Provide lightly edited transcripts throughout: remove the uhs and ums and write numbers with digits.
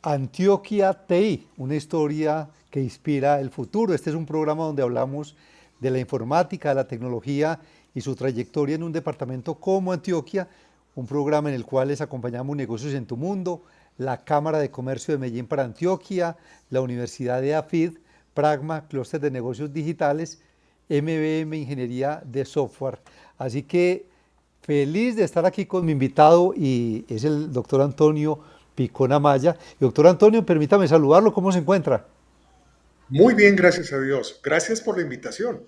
Antioquia TI, una historia que inspira el futuro. Este es un programa donde hablamos de la informática, de la tecnología y su trayectoria en un departamento como Antioquia, un programa en el cual les acompañamos Negocios en tu Mundo, la Cámara de Comercio de Medellín para Antioquia, la Universidad de AFID, Pragma, Clúster de Negocios Digitales, MBM Ingeniería de Software. Así que feliz de estar aquí con mi invitado y es el doctor Antonio Picón Amaya. Y doctor Antonio, permítame saludarlo, ¿cómo se encuentra? Muy bien, gracias a Dios. Gracias por la invitación.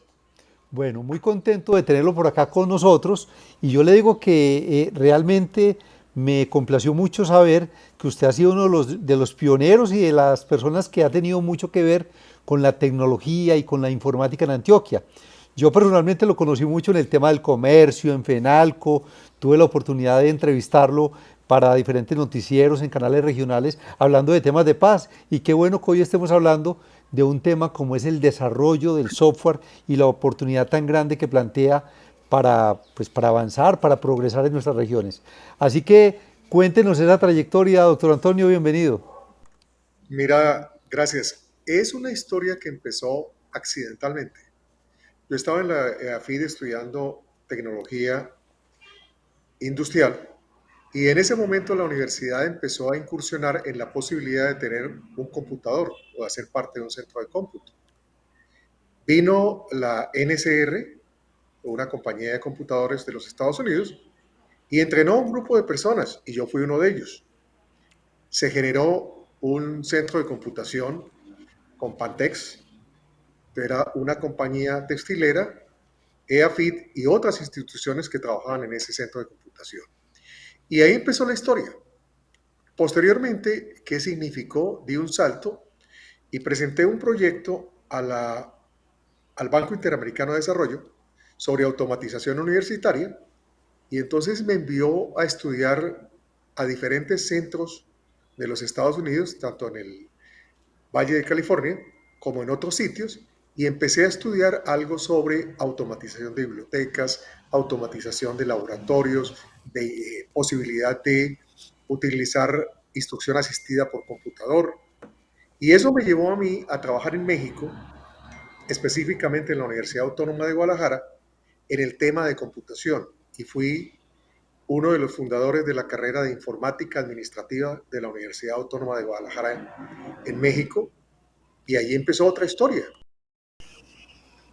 Bueno, muy contento de tenerlo por acá con nosotros y yo le digo que realmente me complació mucho saber que usted ha sido uno de los pioneros y de las personas que ha tenido mucho que ver con la tecnología y con la informática en Antioquia. Yo personalmente lo conocí mucho en el tema del comercio, en Fenalco, tuve la oportunidad de entrevistarlo para diferentes noticieros en canales regionales hablando de temas de paz y qué bueno que hoy estemos hablando de un tema como es el desarrollo del software y la oportunidad tan grande que plantea para avanzar, para progresar en nuestras regiones. Así que cuéntenos esa trayectoria, doctor Antonio, bienvenido. Mira, gracias. Es una historia que empezó accidentalmente. Yo estaba en la AFID estudiando tecnología industrial y en ese momento la universidad empezó a incursionar en la posibilidad de tener un computador o hacer parte de un centro de cómputo. Vino la NCR, una compañía de computadores de los Estados Unidos, y entrenó a un grupo de personas y yo fui uno de ellos. Se generó un centro de computación con Pantex, que era una compañía textilera, EAFIT y otras instituciones que trabajaban en ese centro de computación. Y ahí empezó la historia. Posteriormente, ¿qué significó? Di un salto y presenté un proyecto al Banco Interamericano de Desarrollo sobre automatización universitaria y entonces me envió a estudiar a diferentes centros de los Estados Unidos, tanto en el Valle de California, como en otros sitios, y empecé a estudiar algo sobre automatización de bibliotecas, automatización de laboratorios, de posibilidad de utilizar instrucción asistida por computador. Y eso me llevó a mí a trabajar en México, específicamente en la Universidad Autónoma de Guadalajara, en el tema de computación. Y fui uno de los fundadores de la carrera de informática administrativa de la Universidad Autónoma de Guadalajara en México, y ahí empezó otra historia.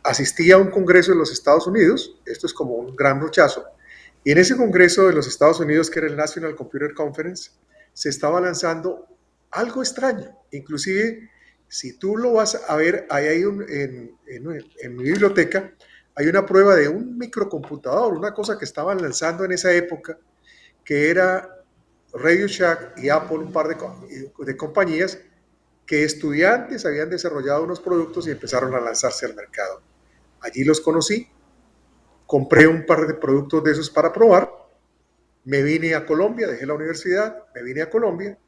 Asistí a un congreso de los Estados Unidos, esto es como un gran brochazo, y en ese congreso de los Estados Unidos, que era el National Computer Conference, se estaba lanzando algo extraño. Inclusive, si tú lo vas a ver, ahí hay en mi biblioteca, hay una prueba de un microcomputador, una cosa que estaban lanzando en esa época, que era Radio Shack y Apple, un par de compañías que estudiantes habían desarrollado unos productos y empezaron a lanzarse al mercado. Allí los conocí, compré un par de productos de esos para probar, me vine a Colombia, dejé la universidad, me vine a Colombia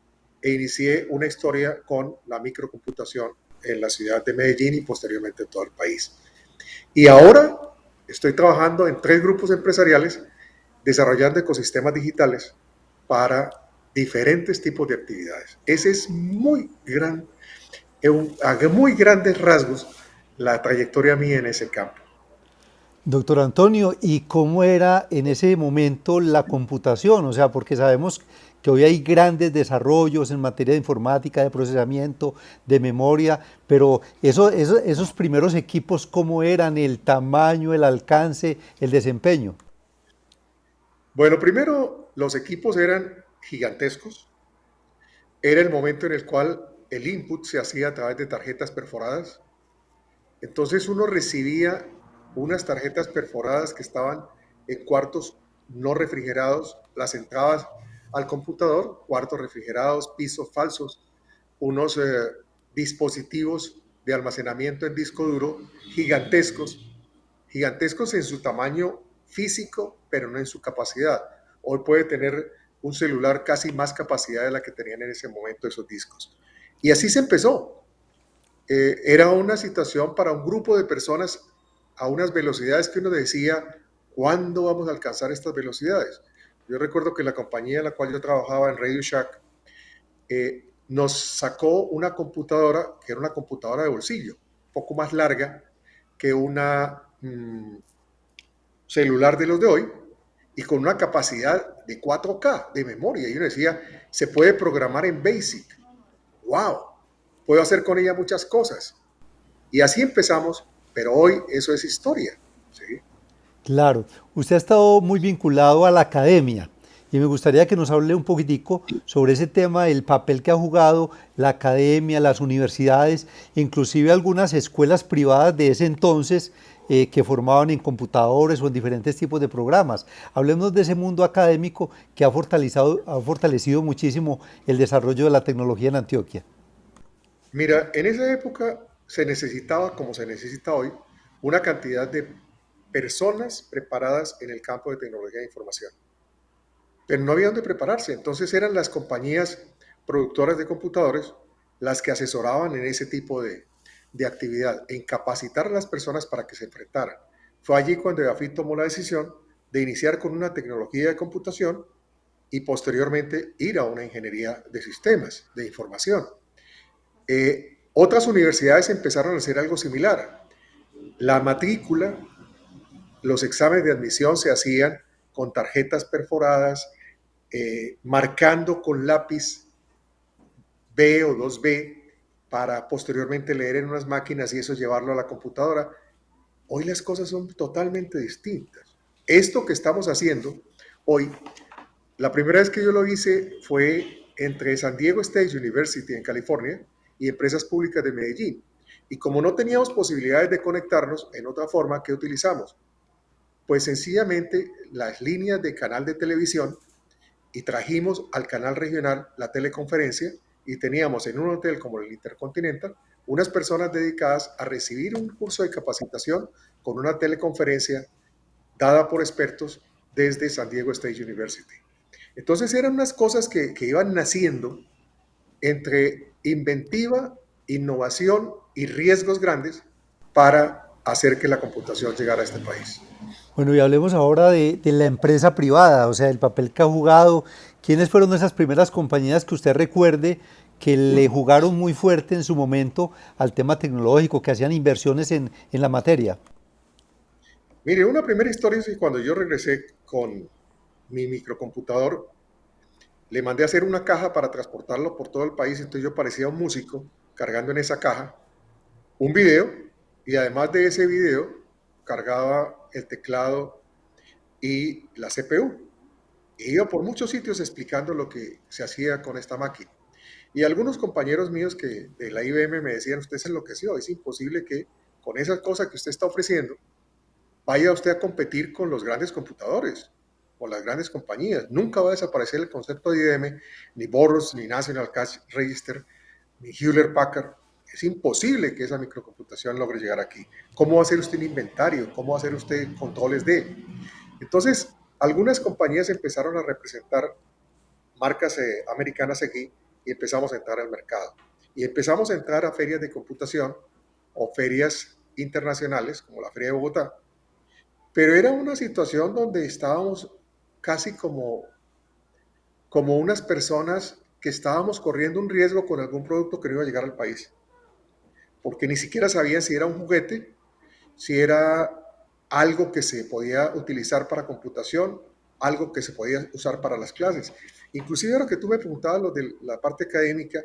e inicié una historia con la microcomputación en la ciudad de Medellín y posteriormente en todo el país. Y ahora estoy trabajando en 3 grupos empresariales desarrollando ecosistemas digitales para diferentes tipos de actividades. Ese es a muy grandes rasgos la trayectoria mía en ese campo. Doctor Antonio, ¿y cómo era en ese momento la computación? O sea, porque sabemos que hoy hay grandes desarrollos en materia de informática, de procesamiento, de memoria, pero esos primeros equipos, ¿cómo eran? El tamaño, el alcance, el desempeño. Bueno, primero los equipos eran gigantescos. Era el momento en el cual el input se hacía a través de tarjetas perforadas. Entonces uno recibía unas tarjetas perforadas que estaban en cuartos no refrigerados, las entrabas al computador, cuartos refrigerados, pisos falsos, unos dispositivos de almacenamiento en disco duro gigantescos, gigantescos en su tamaño físico, pero no en su capacidad. Hoy puede tener un celular casi más capacidad de la que tenían en ese momento esos discos. Y así se empezó. Era una situación para un grupo de personas a unas velocidades que uno decía, ¿cuándo vamos a alcanzar estas velocidades? Yo recuerdo que la compañía en la cual yo trabajaba en Radio Shack nos sacó una computadora que era una computadora de bolsillo, un poco más larga que una celular de los de hoy y con una capacidad de 4K de memoria. Y uno decía, se puede programar en BASIC. ¡Wow! Puedo hacer con ella muchas cosas. Y así empezamos, pero hoy eso es historia. ¿Sí? Claro, usted ha estado muy vinculado a la academia y me gustaría que nos hable un poquitico sobre ese tema, el papel que ha jugado la academia, las universidades, inclusive algunas escuelas privadas de ese entonces que formaban en computadores o en diferentes tipos de programas. Hablemos de ese mundo académico que ha fortalecido muchísimo el desarrollo de la tecnología en Antioquia. Mira, en esa época se necesitaba, como se necesita hoy, una cantidad de personas preparadas en el campo de tecnología de información. Pero no había dónde prepararse. Entonces eran las compañías productoras de computadores las que asesoraban en ese tipo de actividad, en capacitar a las personas para que se enfrentaran. Fue allí cuando EAFIT tomó la decisión de iniciar con una tecnología de computación y posteriormente ir a una ingeniería de sistemas, de información. Otras universidades empezaron a hacer algo similar. La matrícula, los exámenes de admisión se hacían con tarjetas perforadas, marcando con lápiz B o 2B para posteriormente leer en unas máquinas y eso llevarlo a la computadora. Hoy las cosas son totalmente distintas. Esto que estamos haciendo hoy, la primera vez que yo lo hice fue entre San Diego State University en California y Empresas Públicas de Medellín. Y como no teníamos posibilidades de conectarnos en otra forma, ¿qué utilizamos? Pues sencillamente las líneas de canal de televisión y trajimos al canal regional la teleconferencia y teníamos en un hotel como el Intercontinental unas personas dedicadas a recibir un curso de capacitación con una teleconferencia dada por expertos desde San Diego State University. Entonces eran unas cosas que iban naciendo entre inventiva, innovación y riesgos grandes para hacer que la computación llegara a este país. Bueno, y hablemos ahora de la empresa privada, o sea, el papel que ha jugado. ¿Quiénes fueron esas primeras compañías que usted recuerde que le jugaron muy fuerte en su momento al tema tecnológico, que hacían inversiones en la materia? Mire, una primera historia es que cuando yo regresé con mi microcomputador, le mandé a hacer una caja para transportarlo por todo el país, entonces yo parecía un músico cargando en esa caja un video y además de ese video cargaba el teclado y la CPU. E iba por muchos sitios explicando lo que se hacía con esta máquina. Y algunos compañeros míos que de la IBM me decían, usted se enloqueció, es imposible que con esa cosa que usted está ofreciendo vaya usted a competir con los grandes computadores, con las grandes compañías. Nunca va a desaparecer el concepto de IBM, ni Boros, ni National Cash Register, ni Hewlett Packard. Es imposible que esa microcomputación logre llegar aquí. ¿Cómo va a hacer usted un inventario? ¿Cómo va a hacer usted controles de? Entonces, algunas compañías empezaron a representar marcas americanas aquí y empezamos a entrar al mercado. Y empezamos a entrar a ferias de computación o ferias internacionales, como la Feria de Bogotá, pero era una situación donde estábamos casi como unas personas que estábamos corriendo un riesgo con algún producto que no iba a llegar al país, porque ni siquiera sabían si era un juguete, si era algo que se podía utilizar para computación, algo que se podía usar para las clases. Inclusive lo que tú me preguntabas, lo de la parte académica,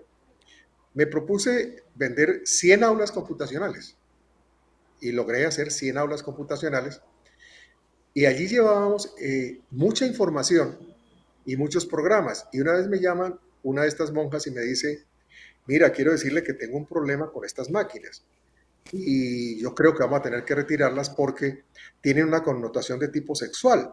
me propuse vender 100 aulas computacionales y logré hacer 100 aulas computacionales y allí llevábamos mucha información y muchos programas. Y una vez me llaman una de estas monjas y me dice, mira, quiero decirle que tengo un problema con estas máquinas. Y yo creo que vamos a tener que retirarlas porque tienen una connotación de tipo sexual,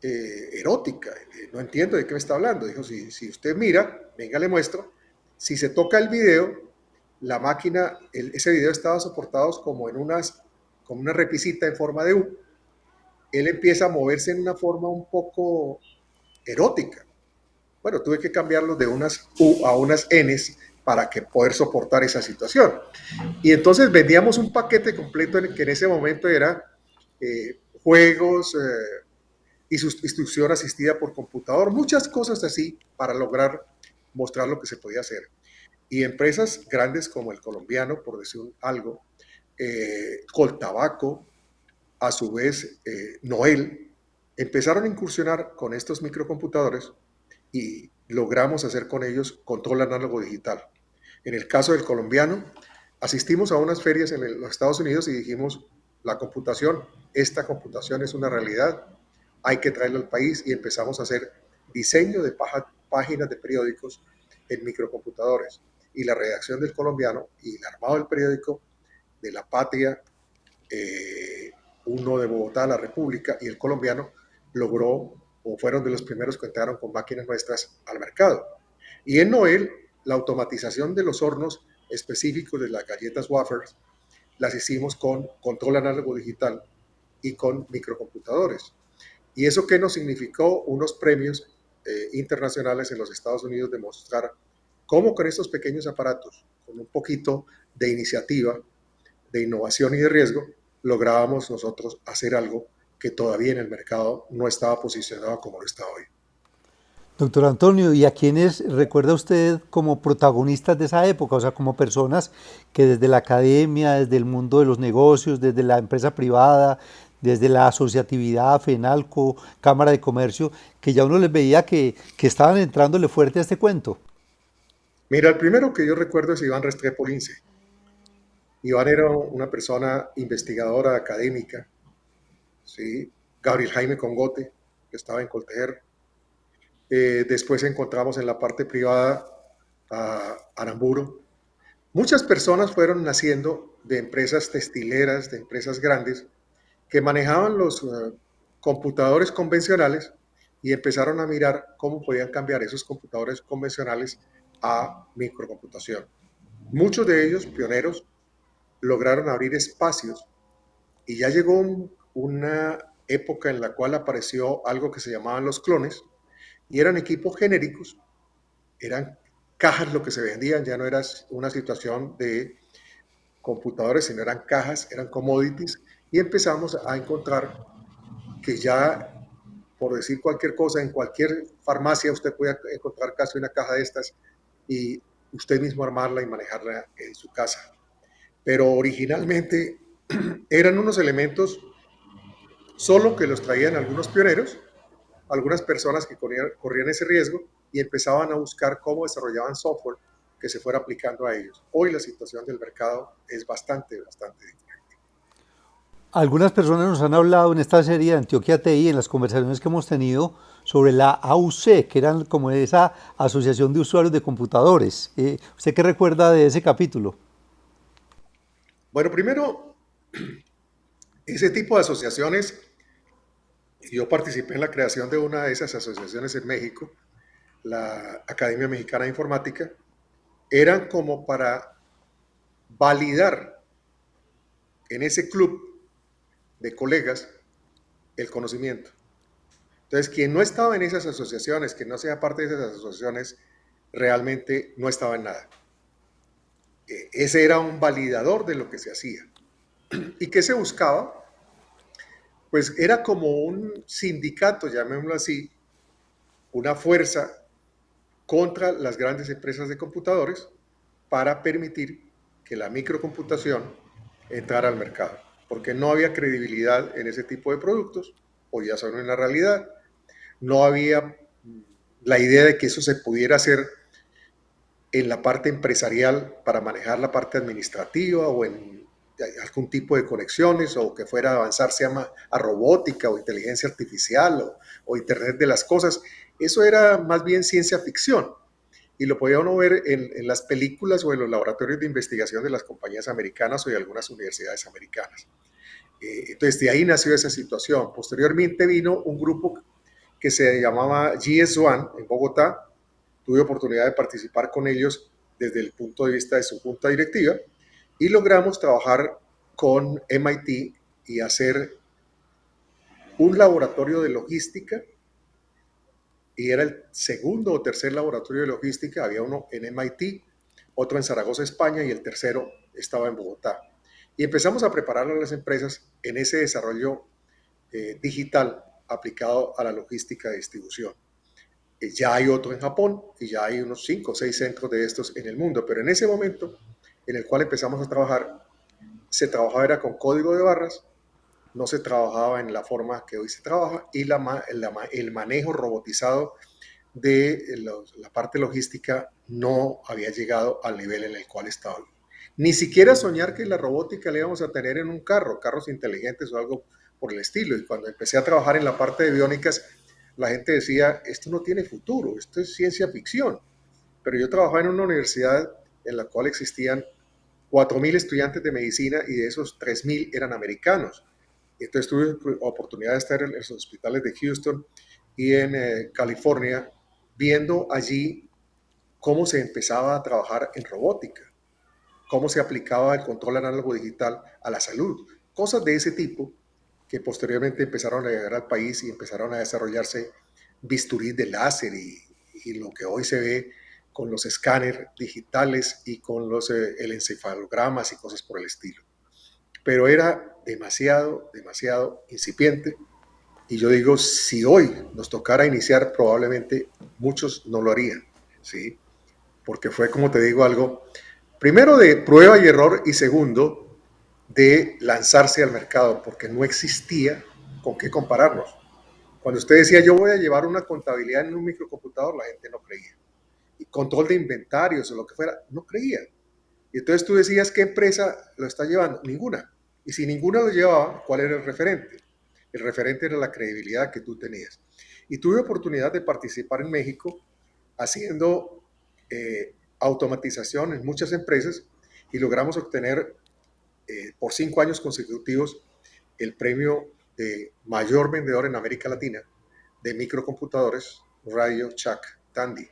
erótica. No entiendo de qué me está hablando. Dijo, si usted mira, venga, le muestro. Si se toca el video, la máquina, ese video estaba soportado como una repisita en forma de U. Él empieza a moverse en una forma un poco erótica. Bueno, tuve que cambiarlo de unas U a unas Ns para que poder soportar esa situación. Y entonces vendíamos un paquete completo que en ese momento era juegos y instrucción asistida por computador, muchas cosas así para lograr mostrar lo que se podía hacer. Y empresas grandes como el colombiano, por decir algo, Coltabaco, a su vez Noel, empezaron a incursionar con estos microcomputadores y logramos hacer con ellos control análogo digital. En el caso del colombiano, asistimos a unas ferias en los Estados Unidos y dijimos, la computación, esta computación es una realidad, hay que traerlo al país y empezamos a hacer diseño de páginas de periódicos en microcomputadores. Y la redacción del colombiano y el armado del periódico de La Patria, uno de Bogotá, La República, y el colombiano logró o fueron de los primeros que entraron con máquinas nuestras al mercado. Y en Noel, la automatización de los hornos específicos de las galletas wafers las hicimos con control análogo digital y con microcomputadores. ¿Y eso qué nos significó? Unos premios internacionales en los Estados Unidos de mostrar cómo con estos pequeños aparatos, con un poquito de iniciativa, de innovación y de riesgo, lográbamos nosotros hacer algo que todavía en el mercado no estaba posicionado como lo está hoy. Doctor Antonio, ¿y a quiénes recuerda usted como protagonistas de esa época? O sea, como personas que desde la academia, desde el mundo de los negocios, desde la empresa privada, desde la asociatividad, FENALCO, Cámara de Comercio, que ya uno les veía que estaban entrándole fuerte a este cuento. Mira, el primero que yo recuerdo es Iván Restrepo Lince. Iván era una persona investigadora académica, ¿sí? Gabriel Jaime Congote, que estaba en Coltejer. Después encontramos en la parte privada a Aramburo. Muchas personas fueron naciendo de empresas textileras, de empresas grandes, que manejaban los computadores convencionales y empezaron a mirar cómo podían cambiar esos computadores convencionales a microcomputación. Muchos de ellos, pioneros, lograron abrir espacios y ya llegó una época en la cual apareció algo que se llamaban los clones y eran equipos genéricos, eran cajas lo que se vendían, ya no era una situación de computadores, sino eran cajas, eran commodities y empezamos a encontrar que ya, por decir cualquier cosa, en cualquier farmacia usted puede encontrar casi una caja de estas y usted mismo armarla y manejarla en su casa. Pero originalmente eran unos elementos solo que los traían algunos pioneros, algunas personas que corrían ese riesgo y empezaban a buscar cómo desarrollaban software que se fuera aplicando a ellos. Hoy la situación del mercado es bastante diferente. Algunas personas nos han hablado en esta serie de Antioquia TI, en las conversaciones que hemos tenido, sobre la AUC, que eran como esa asociación de usuarios de computadores. ¿Usted qué recuerda de ese capítulo? Bueno, primero, ese tipo de asociaciones, yo participé en la creación de una de esas asociaciones en México, la Academia Mexicana de Informática, eran como para validar en ese club de colegas el conocimiento. Entonces, quien no estaba en esas asociaciones, que no sea parte de esas asociaciones, realmente no estaba en nada. Ese era un validador de lo que se hacía. ¿Y qué se buscaba? Pues era como un sindicato, llamémoslo así, una fuerza contra las grandes empresas de computadores para permitir que la microcomputación entrara al mercado, porque no había credibilidad en ese tipo de productos, hoy ya son una realidad, no había la idea de que eso se pudiera hacer en la parte empresarial para manejar la parte administrativa o en algún tipo de conexiones o que fuera a avanzarse a robótica o inteligencia artificial o Internet de las cosas. Eso era más bien ciencia ficción y lo podía uno ver en las películas o en los laboratorios de investigación de las compañías americanas o de algunas universidades americanas. Entonces de ahí nació esa situación. Posteriormente vino un grupo que se llamaba GS1 en Bogotá. Tuve oportunidad de participar con ellos desde el punto de vista de su junta directiva y logramos trabajar con MIT y hacer un laboratorio de logística y era el segundo o tercer laboratorio de logística, había uno en MIT, otro en Zaragoza, España y el tercero estaba en Bogotá. Y empezamos a preparar a las empresas en ese desarrollo digital aplicado a la logística de distribución. Ya hay otro en Japón y ya hay unos 5 o 6 centros de estos en el mundo, pero en ese momento en el cual empezamos a trabajar, se trabajaba era con código de barras, no se trabajaba en la forma que hoy se trabaja y el manejo robotizado de la parte logística no había llegado al nivel en el cual estaba. Ni siquiera soñar que la robótica la íbamos a tener en un carro, carros inteligentes o algo por el estilo. Y cuando empecé a trabajar en la parte de biónicas, la gente decía, esto no tiene futuro, esto es ciencia ficción. Pero yo trabajaba en una universidad en la cual existían 4.000 estudiantes de medicina y de esos 3.000 eran americanos. Y entonces tuve oportunidad de estar en los hospitales de Houston y en California viendo allí cómo se empezaba a trabajar en robótica, cómo se aplicaba el control análogo digital a la salud, cosas de ese tipo que posteriormente empezaron a llegar al país y empezaron a desarrollarse bisturí de láser y lo que hoy se ve con los escáneres digitales y con el encefalogramas y cosas por el estilo. Pero era demasiado, demasiado incipiente. Y yo digo, si hoy nos tocara iniciar, probablemente muchos no lo harían, ¿sí? Porque fue, como te digo, algo, primero de prueba y error y segundo, de lanzarse al mercado, porque no existía con qué compararnos. Cuando usted decía, yo voy a llevar una contabilidad en un microcomputador, la gente no creía. Y control de inventarios o lo que fuera, no creía. Y entonces tú decías, ¿qué empresa lo está llevando? Ninguna. Y si ninguna lo llevaba, ¿cuál era el referente? El referente era la credibilidad que tú tenías. Y tuve oportunidad de participar en México haciendo automatización en muchas empresas y logramos obtener por 5 años consecutivos el premio de mayor vendedor en América Latina de microcomputadores, Radio Shack Tandy.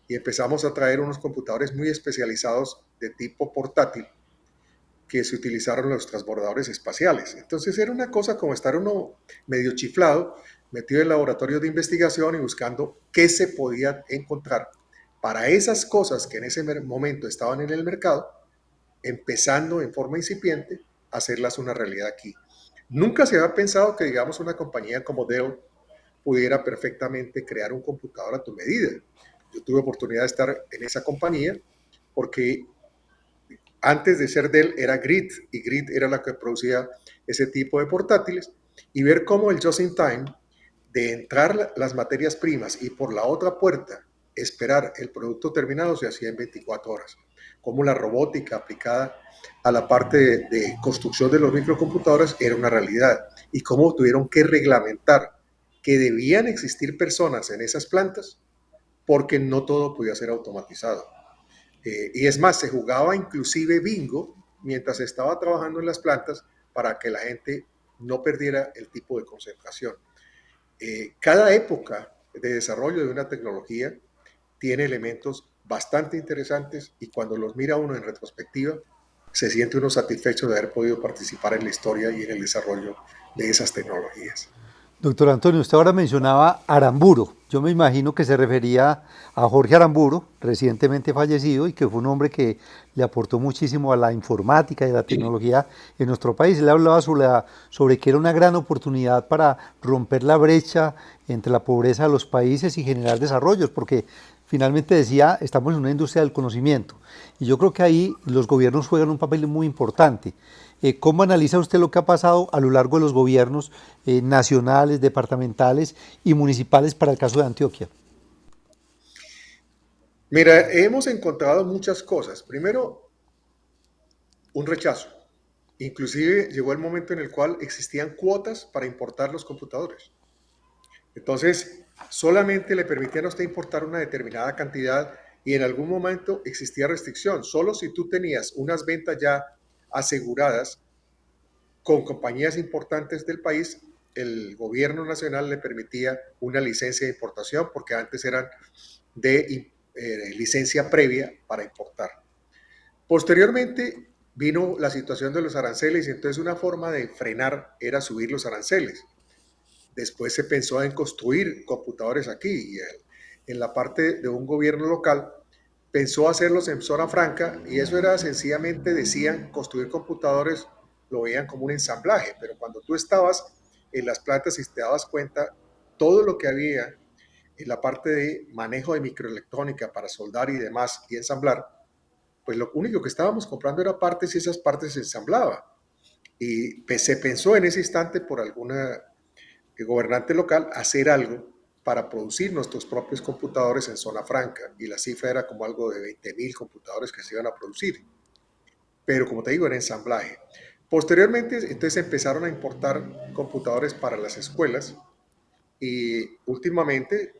Y empezamos a traer unos computadores muy especializados de tipo portátil que se utilizaron los transbordadores espaciales. Entonces era una cosa como estar uno medio chiflado, metido en laboratorios de investigación y buscando qué se podía encontrar para esas cosas que en ese momento estaban en el mercado, empezando en forma incipiente a hacerlas una realidad aquí. Nunca se había pensado que, digamos, una compañía como Dell pudiera perfectamente crear un computador a tu medida. Yo tuve oportunidad de estar en esa compañía porque antes de ser Dell era Grid y Grid era la que producía ese tipo de portátiles y ver cómo el just in time de entrar las materias primas y por la otra puerta esperar el producto terminado se hacía en 24 horas. Cómo la robótica aplicada a la parte de construcción de los microcomputadores era una realidad y cómo tuvieron que reglamentar que debían existir personas en esas plantas porque no todo podía ser automatizado. Y es más, se jugaba inclusive bingo mientras estaba trabajando en las plantas para que la gente no perdiera el tipo de concentración. Cada época de desarrollo de una tecnología tiene elementos bastante interesantes y cuando los mira uno en retrospectiva, se siente uno satisfecho de haber podido participar en la historia y en el desarrollo de esas tecnologías. Doctor Antonio, usted ahora mencionaba Aramburo. Yo me imagino que se refería a Jorge Aramburo, recientemente fallecido, y que fue un hombre que le aportó muchísimo a la informática y a la tecnología en nuestro país. Él hablaba sobre que era una gran oportunidad para romper la brecha entre la pobreza de los países y generar desarrollos, porque finalmente decía, estamos en una industria del conocimiento. Y yo creo que ahí los gobiernos juegan un papel muy importante. ¿Cómo analiza usted lo que ha pasado a lo largo de los gobiernos nacionales, departamentales y municipales para el caso de Antioquia? Mira, hemos encontrado muchas cosas. Primero, un rechazo. Inclusive llegó el momento en el cual existían cuotas para importar los computadores. Entonces, solamente le permitían a usted importar una determinada cantidad y en algún momento existía restricción. Solo si tú tenías unas ventas ya aseguradas con compañías importantes del país, el gobierno nacional le permitía una licencia de importación porque antes eran de licencia previa para importar. Posteriormente vino la situación de los aranceles y entonces una forma de frenar era subir los aranceles. Después se pensó en construir computadores aquí y en la parte de un gobierno local pensó hacerlos en zona franca y eso era sencillamente, decían, construir computadores, lo veían como un ensamblaje, pero cuando tú estabas en las plantas y te dabas cuenta todo lo que había en la parte de manejo de microelectrónica para soldar y demás y ensamblar, pues lo único que estábamos comprando era partes y esas partes se ensamblaban. Y se pensó en ese instante por alguna gobernante local hacer algo para producir nuestros propios computadores en zona franca. Y la cifra era como algo de 20.000 computadores que se iban a producir. Pero como te digo, era ensamblaje. Posteriormente, entonces empezaron a importar computadores para las escuelas y últimamente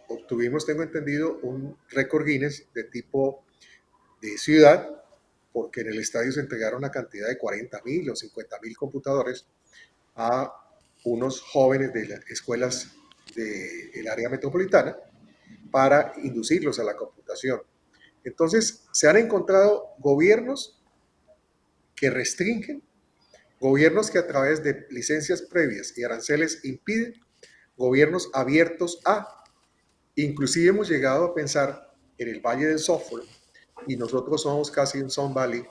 obtuvimos, tengo entendido, un récord Guinness de tipo de ciudad, porque en el estadio se entregaron una cantidad de 40.000 o 50.000 computadores a unos jóvenes de las escuelas del área metropolitana para inducirlos a la computación. Entonces, se han encontrado gobiernos que restringen, gobiernos que a través de licencias previas y aranceles impiden, gobiernos abiertos a, inclusive hemos llegado a pensar en el Valle del Software, y nosotros somos casi un Sun Valley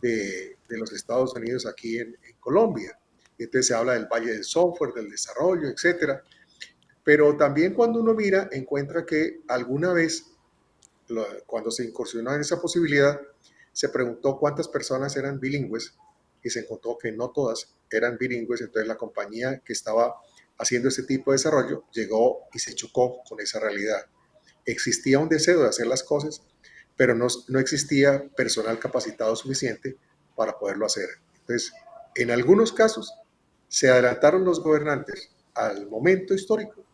de los Estados Unidos aquí en Colombia. Entonces se habla del Valle del Software, del desarrollo, etcétera. Pero también cuando uno mira, encuentra que alguna vez, cuando se incursionó en esa posibilidad, se preguntó cuántas personas eran bilingües y se encontró que no todas eran bilingües. Entonces la compañía que estaba haciendo ese tipo de desarrollo llegó y se chocó con esa realidad. Existía un deseo de hacer las cosas, pero no existía personal capacitado suficiente para poderlo hacer. Entonces, en algunos casos, se adelantaron los gobernantes al momento histórico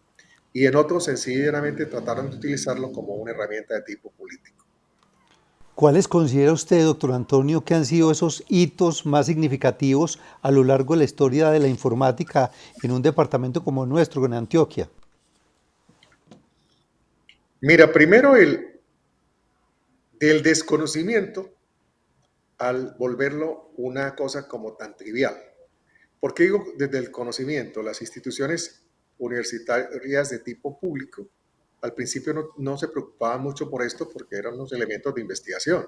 y en otros sencillamente trataron de utilizarlo como una herramienta de tipo político. ¿Cuáles considera usted, doctor Antonio, que han sido esos hitos más significativos a lo largo de la historia de la informática en un departamento como el nuestro, en Antioquia? Mira, primero del desconocimiento al volverlo una cosa como tan trivial. ¿Por qué digo desde el conocimiento? Las instituciones universitarias de tipo público al principio no se preocupaban mucho por esto porque eran unos elementos de investigación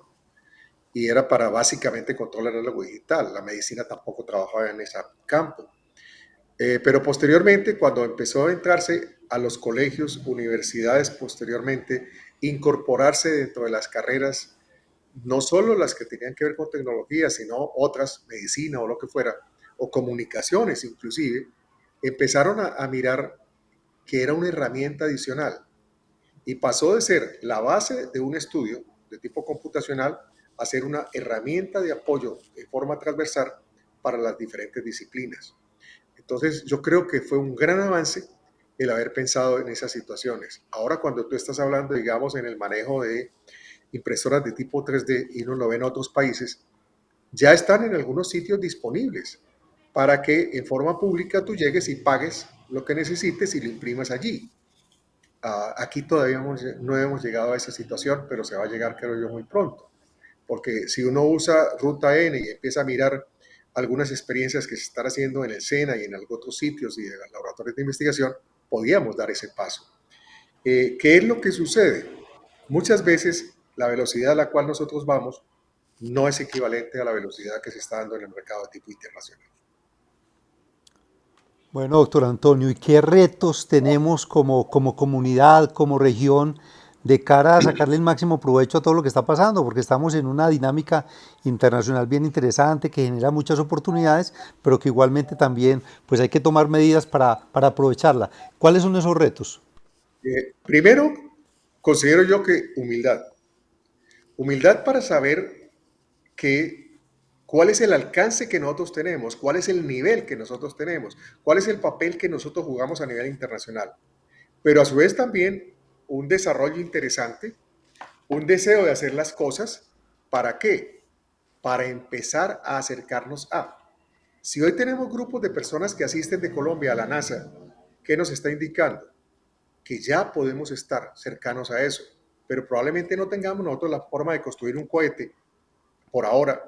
y era para básicamente controlar el análogo digital. La medicina tampoco trabajaba en ese campo. Pero posteriormente, cuando empezó a entrarse a los colegios, universidades, posteriormente, incorporarse dentro de las carreras, no solo las que tenían que ver con tecnología, sino otras, medicina o lo que fuera, o comunicaciones inclusive, empezaron a mirar que era una herramienta adicional y pasó de ser la base de un estudio de tipo computacional a ser una herramienta de apoyo de forma transversal para las diferentes disciplinas. Entonces, yo creo que fue un gran avance el haber pensado en esas situaciones. Ahora, cuando tú estás hablando, digamos, en el manejo de impresoras de tipo 3D y uno lo ve en otros países, ya están en algunos sitios disponibles para que en forma pública tú llegues y pagues lo que necesites y lo imprimas allí. Aquí todavía no hemos llegado a esa situación, pero se va a llegar, creo yo, muy pronto. Porque si uno usa Ruta N y empieza a mirar algunas experiencias que se están haciendo en el SENA y en algunos otros sitios y de laboratorios de investigación, podíamos dar ese paso. ¿Qué es lo que sucede? Muchas veces la velocidad a la cual nosotros vamos no es equivalente a la velocidad que se está dando en el mercado de tipo internacional. Bueno, doctor Antonio, ¿y qué retos tenemos como comunidad, como región, de cara a sacarle el máximo provecho a todo lo que está pasando? Porque estamos en una dinámica internacional bien interesante que genera muchas oportunidades, pero que igualmente también pues hay que tomar medidas para aprovecharla. ¿Cuáles son esos retos? Primero, considero yo que humildad. Humildad para saber cuál es el alcance que nosotros tenemos, cuál es el nivel que nosotros tenemos, cuál es el papel que nosotros jugamos a nivel internacional. Pero a su vez también un desarrollo interesante, un deseo de hacer las cosas. ¿Para qué? Para empezar a acercarnos a. Si hoy tenemos grupos de personas que asisten de Colombia a la NASA, ¿qué nos está indicando? Que ya podemos estar cercanos a eso, pero probablemente no tengamos nosotros la forma de construir un cohete por ahora,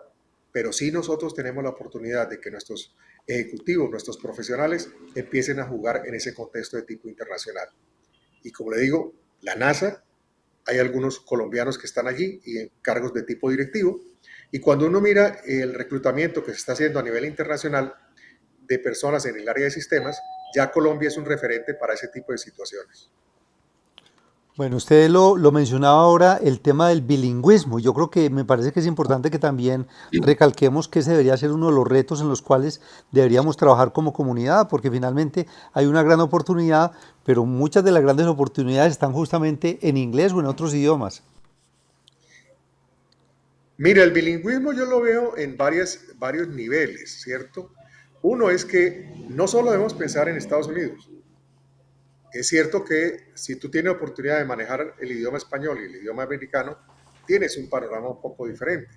pero sí nosotros tenemos la oportunidad de que nuestros ejecutivos, nuestros profesionales empiecen a jugar en ese contexto de tipo internacional. Y como le digo, la NASA, hay algunos colombianos que están allí y en cargos de tipo directivo, y cuando uno mira el reclutamiento que se está haciendo a nivel internacional de personas en el área de sistemas, ya Colombia es un referente para ese tipo de situaciones. Bueno, usted lo mencionaba ahora, el tema del bilingüismo. Yo creo que me parece que es importante que también recalquemos que ese debería ser uno de los retos en los cuales deberíamos trabajar como comunidad, porque finalmente hay una gran oportunidad, pero muchas de las grandes oportunidades están justamente en inglés o en otros idiomas. Mira, el bilingüismo yo lo veo en varios niveles, ¿cierto? Uno es que no solo debemos pensar en Estados Unidos. Es cierto que si tú tienes la oportunidad de manejar el idioma español y el idioma americano, tienes un panorama un poco diferente.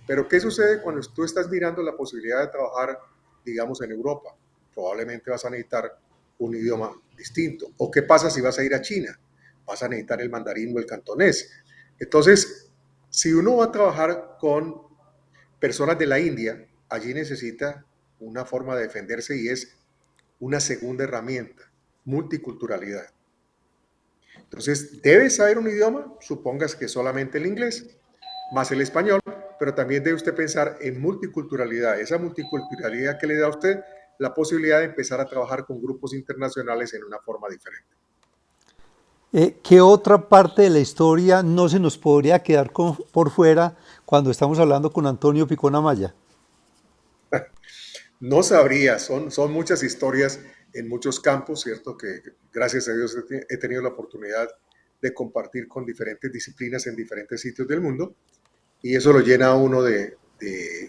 Pero ¿qué sucede cuando tú estás mirando la posibilidad de trabajar, digamos, en Europa? Probablemente vas a necesitar un idioma distinto. ¿O qué pasa si vas a ir a China? Vas a necesitar el mandarín o el cantonés. Entonces, si uno va a trabajar con personas de la India, allí necesita una forma de defenderse y es una segunda herramienta, multiculturalidad. Entonces, debes saber un idioma, supongas que solamente el inglés, más el español, pero también debe usted pensar en multiculturalidad, esa multiculturalidad que le da a usted la posibilidad de empezar a trabajar con grupos internacionales en una forma diferente. ¿Qué otra parte de la historia no se nos podría quedar por fuera cuando estamos hablando con Antonio Picón Amaya? No sabría, son muchas historias en muchos campos, ¿cierto? Que gracias a Dios he tenido la oportunidad de compartir con diferentes disciplinas en diferentes sitios del mundo y eso lo llena a uno de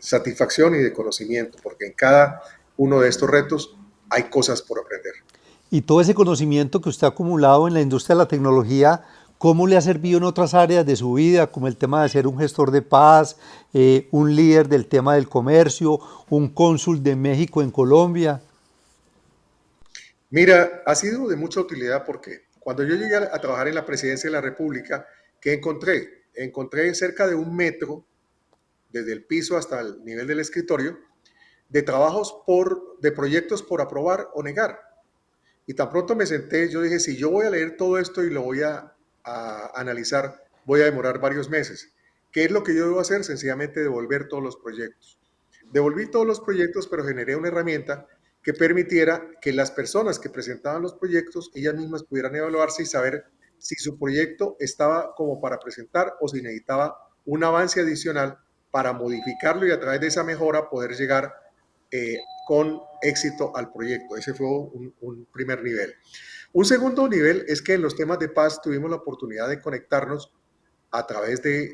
satisfacción y de conocimiento, porque en cada uno de estos retos hay cosas por aprender. Y todo ese conocimiento que usted ha acumulado en la industria de la tecnología, ¿cómo le ha servido en otras áreas de su vida, como el tema de ser un gestor de paz, un líder del tema del comercio, un cónsul de México en Colombia? Mira, ha sido de mucha utilidad porque cuando yo llegué a trabajar en la presidencia de la República, ¿qué encontré? Encontré cerca de 1 metro, desde el piso hasta el nivel del escritorio, de de proyectos por aprobar o negar. Y tan pronto me senté, yo dije, si yo voy a leer todo esto y lo voy a analizar, voy a demorar varios meses. ¿Qué es lo que yo debo hacer? Sencillamente devolver todos los proyectos. Devolví todos los proyectos, pero generé una herramienta que permitiera que las personas que presentaban los proyectos, ellas mismas pudieran evaluarse y saber si su proyecto estaba como para presentar o si necesitaba un avance adicional para modificarlo y a través de esa mejora poder llegar con éxito al proyecto. Ese fue un primer nivel. Un segundo nivel es que en los temas de paz tuvimos la oportunidad de conectarnos a través de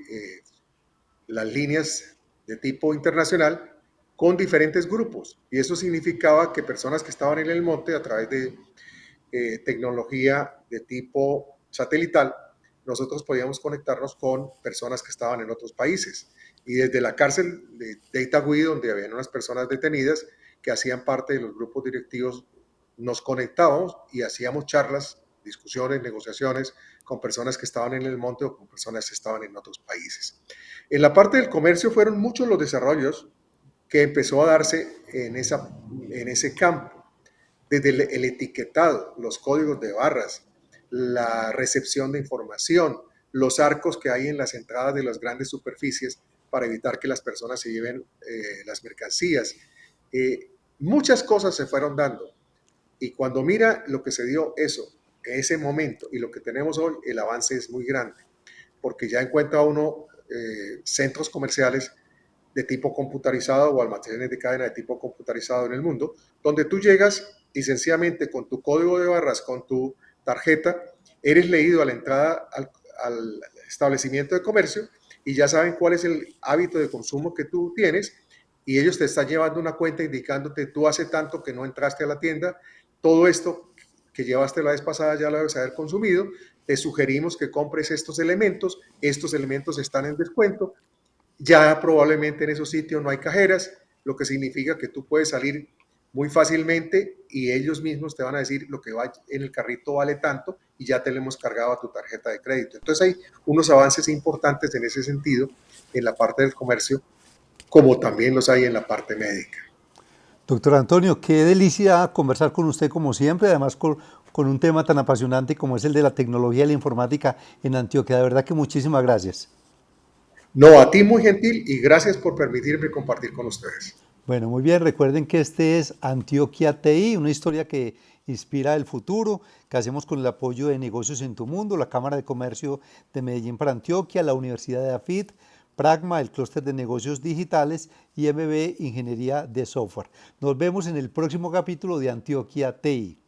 las líneas de tipo internacional con diferentes grupos. Y eso significaba que personas que estaban en el monte a través de tecnología de tipo satelital, nosotros podíamos conectarnos con personas que estaban en otros países. Y desde la cárcel de Itagüí, donde habían unas personas detenidas que hacían parte de los grupos directivos, nos conectábamos y hacíamos charlas, discusiones, negociaciones con personas que estaban en el monte o con personas que estaban en otros países. En la parte del comercio fueron muchos los desarrollos que empezó a darse en ese campo, desde el etiquetado, los códigos de barras, la recepción de información, los arcos que hay en las entradas de las grandes superficies para evitar que las personas se lleven las mercancías. Muchas cosas se fueron dando y cuando mira lo que se dio eso, en ese momento y lo que tenemos hoy, el avance es muy grande, porque ya encuentra uno centros comerciales de tipo computarizado o almacenes de cadena de tipo computarizado en el mundo, donde tú llegas y sencillamente con tu código de barras, con tu tarjeta, eres leído a la entrada al establecimiento de comercio y ya saben cuál es el hábito de consumo que tú tienes y ellos te están llevando una cuenta indicándote tú hace tanto que no entraste a la tienda, todo esto que llevaste la vez pasada ya lo debes haber consumido, te sugerimos que compres estos elementos están en descuento, ya probablemente en esos sitios no hay cajeras, lo que significa que tú puedes salir muy fácilmente y ellos mismos te van a decir lo que va en el carrito vale tanto y ya te lo hemos cargado a tu tarjeta de crédito. Entonces hay unos avances importantes en ese sentido en la parte del comercio, como también los hay en la parte médica. Doctor Antonio, qué delicia conversar con usted como siempre, además con un tema tan apasionante como es el de la tecnología y la informática en Antioquia. De verdad que muchísimas gracias. No, a ti muy gentil y gracias por permitirme compartir con ustedes. Bueno, muy bien, recuerden que este es Antioquia TI, una historia que Inspira el Futuro, que hacemos con el apoyo de Negocios en tu Mundo, la Cámara de Comercio de Medellín para Antioquia, la Universidad de AFIT, Pragma, el Clúster de Negocios Digitales y MB Ingeniería de Software. Nos vemos en el próximo capítulo de Antioquia TI.